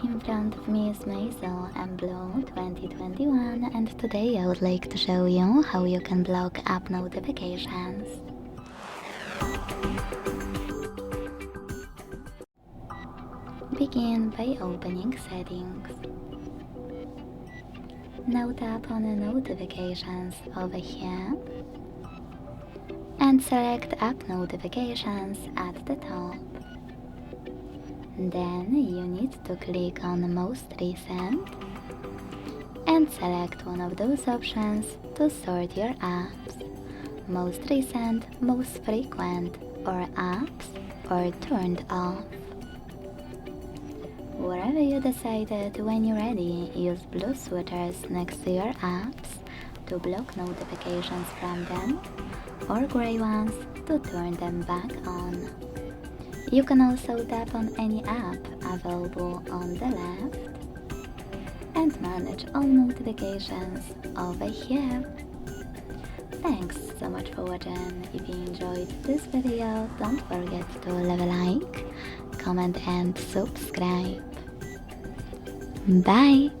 In front of me is MEIZU mBlu 2021, and today I would like to show you how you can block app notifications. Begin by opening Settings. Now tap on the Notifications over here and select App Notifications at the top. Then you need to click on Most Recent and select one of those options to sort your apps: Most Recent, Most Frequent, or Apps, or Turned Off. Wherever you decided, when you're ready, use blue sweaters next to your apps to block notifications from them, or grey ones to turn them back on. You can also tap on any app available on the left and manage all notifications over here. Thanks so much for watching. If you enjoyed this video, don't forget to leave a like, comment and subscribe. Bye!